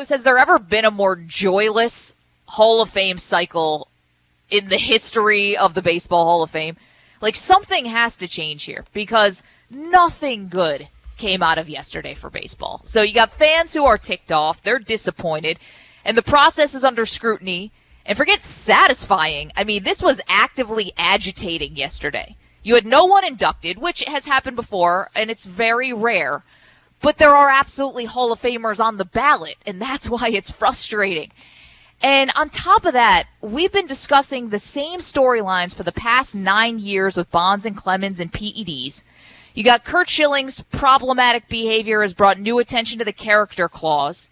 Moose, has there ever been a more joyless Hall of Fame cycle in the history of the Baseball Hall of Fame? Like, something has to change here because nothing good came out of yesterday for baseball. So you got fans who are ticked off. They're disappointed. And the process is under scrutiny. And forget satisfying. I mean, this was actively agitating yesterday. You had no one inducted, which has happened before, and it's very rare. But there are absolutely Hall of Famers on the ballot, and that's why it's frustrating. And on top of that, we've been discussing the same storylines for the past 9 years with Bonds and Clemens and PEDs. You got Curt Schilling's problematic behavior has brought new attention to the character clause.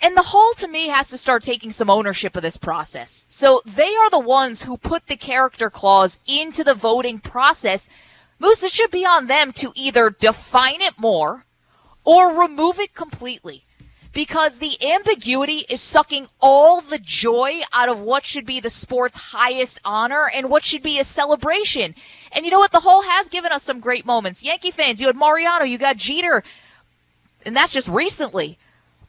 And the Hall, to me, has to start taking some ownership of this process. So they are the ones who put the character clause into the voting process. Moose, it should be on them to either define it more or remove it completely. Because the ambiguity is sucking all the joy out of what should be the sport's highest honor and what should be a celebration. And you know what? The Hall has given us some great moments. Yankee fans, you had Mariano, you got Jeter, and that's just recently.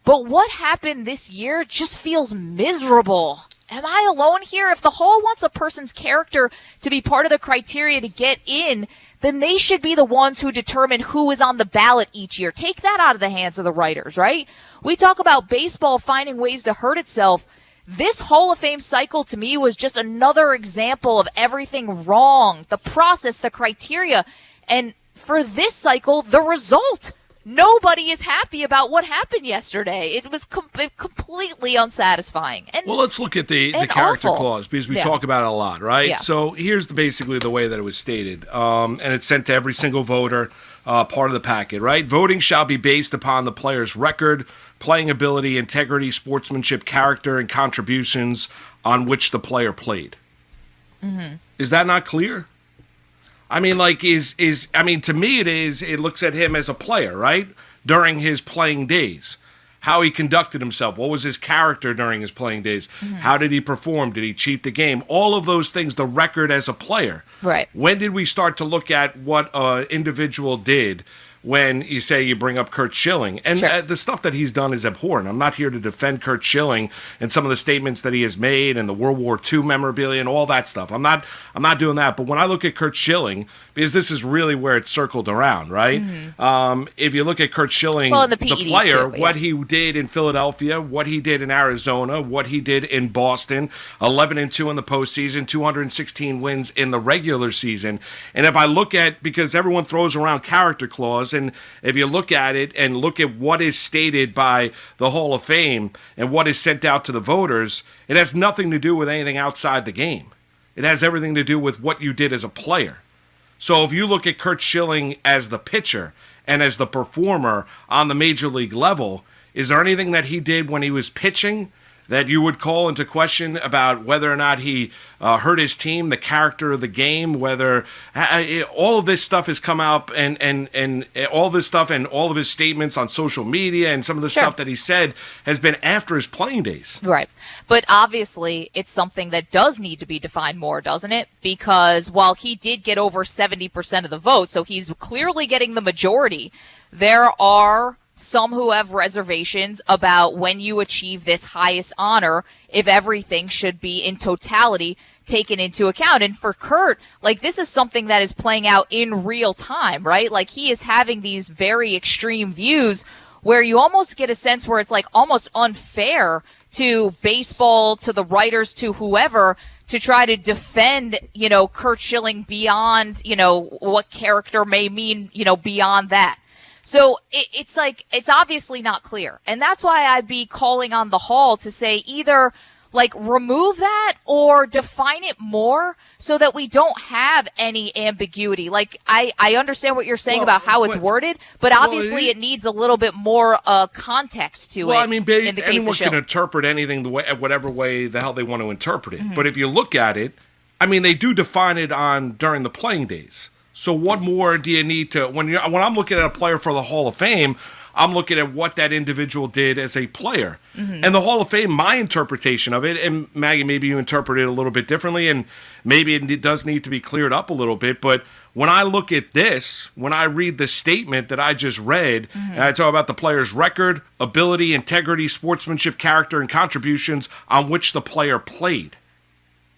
But what happened this year just feels miserable. Am I alone here? If the Hall wants a person's character to be part of the criteria to get in, then they should be the ones who determine who is on the ballot each year. Take that out of the hands of the writers, right? We talk about baseball finding ways to hurt itself. This Hall of Fame cycle, to me, was just another example of everything wrong. The process, the criteria. And for this cycle, the result. Nobody is happy about what happened yesterday. It was completely unsatisfying. And, well, let's look at the character awful. Clause because we talk about it a lot, right? Yeah. So here's basically the way that it was stated, and it's sent to every single voter, part of the packet, right? Voting shall be based upon the player's record, playing ability, integrity, sportsmanship, character, and contributions on which the player played. Mm-hmm. Is that not clear? I mean, like, to me it is, it looks at him as a player, right? During his playing days. How he conducted himself. What was his character during his playing days? Mm-hmm. How did he perform? Did he cheat the game? All of those things, the record as a player. Right. When did we start to look at what an individual did when you say you bring up Curt Schilling? And sure. The stuff that he's done is abhorrent. I'm not here to defend Curt Schilling and some of the statements that he has made and the World War II memorabilia and all that stuff. I'm not doing that. But when I look at Curt Schilling, because this is really where it's circled around, right? Mm-hmm. If you look at Curt Schilling, the player, what he did in Philadelphia, what he did in Arizona, what he did in Boston, 11-2 in the postseason, 216 wins in the regular season. And if I look at, because everyone throws around character clause, and if you look at it and look at what is stated by the Hall of Fame and what is sent out to the voters, it has nothing to do with anything outside the game. It has everything to do with what you did as a player. So if you look at Curt Schilling as the pitcher and as the performer on the major league level, is there anything that he did when he was pitching that you would call into question about whether or not he hurt his team, the character of the game, whether all of this stuff has come out and all this stuff and all of his statements on social media and some of the stuff that he said has been after his playing days. Right. But obviously it's something that does need to be defined more, doesn't it? Because while he did get over 70% of the vote, so he's clearly getting the majority, there are some who have reservations about when you achieve this highest honor, if everything should be in totality taken into account. And for Curt, like, this is something that is playing out in real time, right? Like, he is having these very extreme views where you almost get a sense where it's like almost unfair to baseball, to the writers, to whoever, to try to defend, Curt Schilling beyond, what character may mean, beyond that. So it's like, it's obviously not clear. And that's why I'd be calling on the Hall to say either, like, remove that or define it more so that we don't have any ambiguity. Like, I understand what you're saying about how it's worded, but obviously it needs a little bit more context to it. Well, I mean, in the case anyone of Schilling can interpret anything whatever way the hell they want to interpret it. Mm-hmm. But if you look at it, I mean, they do define it during the playing days. So what more do you need to, when I'm looking at a player for the Hall of Fame, I'm looking at what that individual did as a player. Mm-hmm. And the Hall of Fame, my interpretation of it, and Maggie, maybe you interpret it a little bit differently, and maybe it does need to be cleared up a little bit, but when I look at this, when I read the statement that I just read, and I talk about the player's record, ability, integrity, sportsmanship, character, and contributions on which the player played,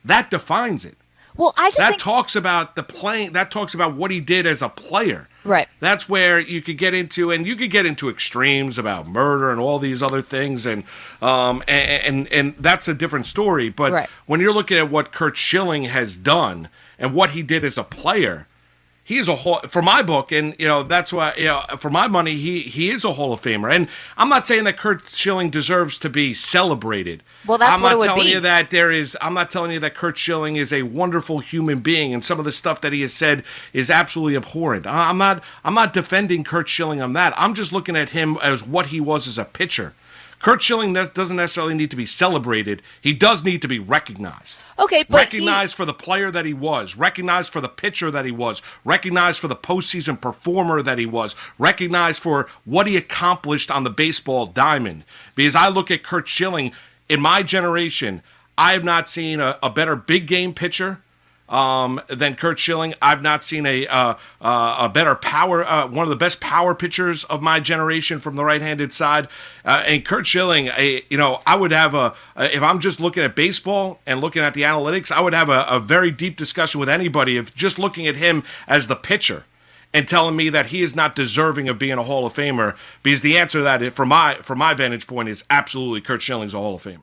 that defines it. Well, I just think talks about the playing. That talks about what he did as a player. Right. That's where you could get into, and you could get into extremes about murder and all these other things, and that's a different story. But when you're looking at what Curt Schilling has done and what he did as a player, he is for my book, and that's why for my money, he is a Hall of Famer. And I'm not saying that Curt Schilling deserves to be celebrated. Well, that's what it would be. I'm not telling you that Curt Schilling is a wonderful human being, and some of the stuff that he has said is absolutely abhorrent. I'm not defending Curt Schilling on that. I'm just looking at him as what he was as a pitcher. Curt Schilling doesn't necessarily need to be celebrated. He does need to be recognized. Okay, but recognized for the player that he was, recognized for the pitcher that he was, recognized for the postseason performer that he was, recognized for what he accomplished on the baseball diamond. Because I look at Curt Schilling, in my generation, I have not seen a better big game pitcher than Curt Schilling. I've not seen a better power, one of the best power pitchers of my generation from the right-handed side. And Curt Schilling, I would have if I'm just looking at baseball and looking at the analytics, I would have a very deep discussion with anybody if just looking at him as the pitcher and telling me that he is not deserving of being a Hall of Famer, because the answer to that, from my vantage point, is absolutely Curt Schilling's a Hall of Famer.